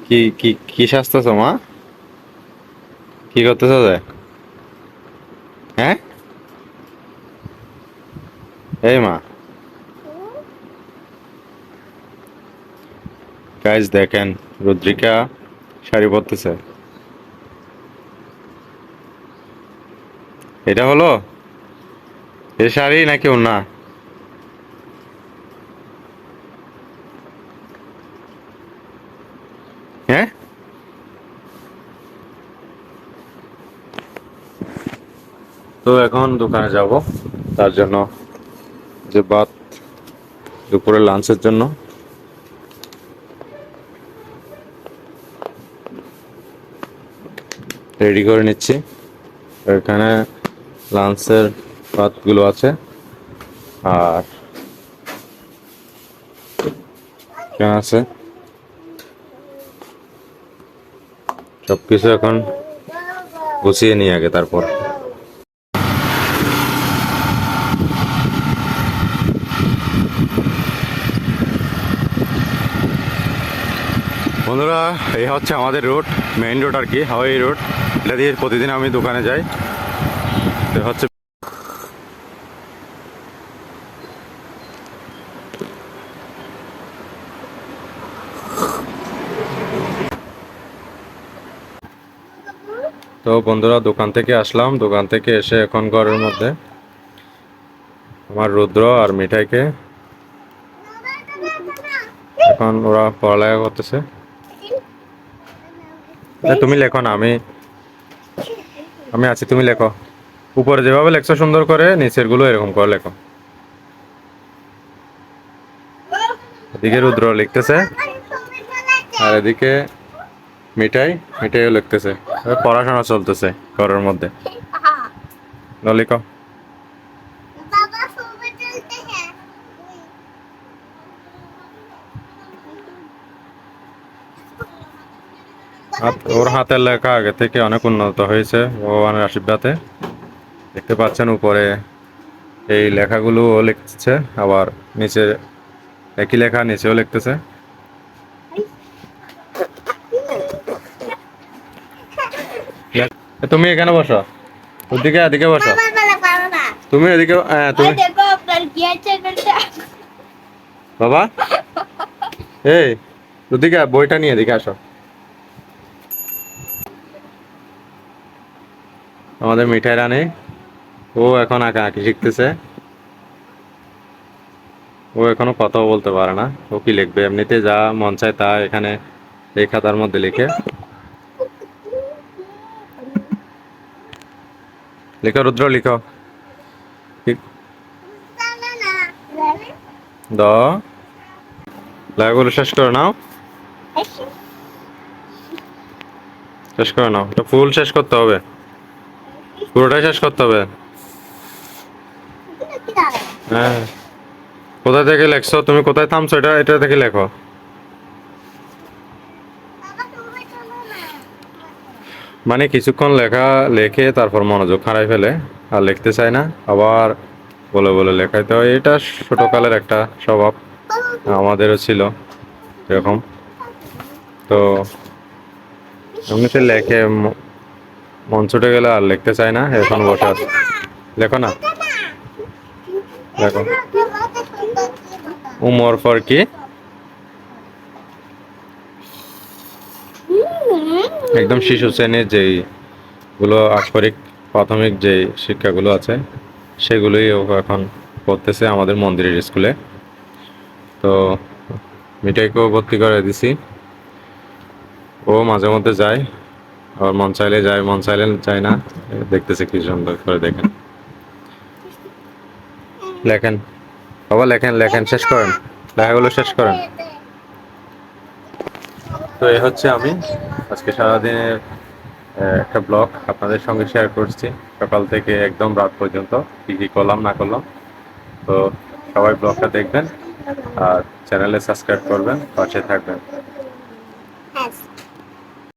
কি কি কি সাজতেছ মা? কি করতেছ যে? হ্যাঁ, এই মা, গাইজ দেখেন, রুদ্রিকা শাড়ি পরতেছে। এটা হলো এ শাড়ি নাকি ওনা? হ্যাঁ, তো এখন দোকানে যাব, তার জন্য যে ভাত দুপুরে লাঞ্চের জন্য রেডি করে নিচ্ছি। এখানে লাঞ্চের ভাতগুলো আছে, আর এখানে আছে সবকিছু। এখন গুছিয়ে নিই আগে, তারপর। বন্ধুরা, এই হচ্ছে আমাদের রোড, মেইন রোড আর কি, হাওয়াই রোড। এটা দিয়ে প্রতিদিন আমি দোকানে যাই। এটা হচ্ছে, তো বন্ধুরা দোকান থেকে আসলাম, দোকান থেকে এসে এখন ঘরের মধ্যে আমার রুদ্র আর মিঠাইকে, এখন ওরা পড়ালেখা করতেছে। তুমি লেখো না, আমি আমি আছি, তুমি লেখো। উপরে যেভাবে লেখছো সুন্দর করে, নিচের গুলো এরকম করে লেখো। এদিকে রুদ্র লিখতেছে, আর এদিকে মিঠাই, মিঠাইও লিখতেছে। পড়াশোনা চলতেছে ঘরের মধ্যে। লিখো। ওর হাতের লেখা আগে থেকে অনেক উন্নত হয়েছে ভগবানের আশীর্বাদে। দেখতে পাচ্ছেন উপরে এই লেখাগুলো লিখছে, আবার নিচে একই লেখা নিচেও লিখতেছে। তুমি এখানে বসো, ওদিকে এদিকে বসো। তুমি এদিকে, তুমি বাবা, এই ওদিকে বইটা নিয়ে এদিকে আসো। আমাদের মিঠাই রানী, ও এখন আঁকা আঁকি শিখতেছে। ও এখনো কথাও বলতে পারে না, ও কি লিখবে? এমনিতে যা মন চায় তা এখানে এই খাতার মধ্যে লিখে। লিখো রুদ্র, লিখো। দ লেখাগুলো শেষ করে নাও, শেষ করে নাও। এটা ফুল শেষ করতে হবে, পুরোটাই শেষ করতে হবে। হ্যাঁ, কোথা থেকে লেখছো তুমি? কোথায় থামছো? এটা এটা থেকে লেখো। মানে কিছুক্ষণ লেখা লেখে তারপর মনোযোগ হারাই ফেলে, আর লিখতে চায় না, আবার বলে বলে লেখাইতে হয়। এটা ছোটকালের একটা স্বভাব, আমাদেরও ছিল এরকম। তো এমনিতে লেখে, মন ছুটে গেলে আর লিখতে চায় না, এখন বসে আছে। লেখো না, লেখো। উমর ফর কি? একদম শিশু শ্রেণীর যেই গুলো আক্ষরিক প্রাথমিক যে শিক্ষাগুলো আছে, সেগুলোই ও এখন করতেছে আমাদের মন্দিরের স্কুলে। তো মিঠাইকেও ভর্তি করে দিছি, ও মাঝে মধ্যে যায়, আবার মন চাইলে যায়, মন চাইলে যায় না। দেখতেছে কি সুন্দর করে, দেখেন। লেখেন বাবা, লেখেন, লেখেন, শেষ করেন, লেখাগুলো শেষ করেন। তো এই হচ্ছে আমি আজকে সারাদিনের একটা ব্লগ আপনাদের সঙ্গে শেয়ার করছি, সকাল থেকে একদম রাত পর্যন্ত কি কি করলাম না করলাম। তো সবাই ব্লগটা দেখবেন, আর চ্যানেলে সাবস্ক্রাইব করবেন, পাশে থাকবেন।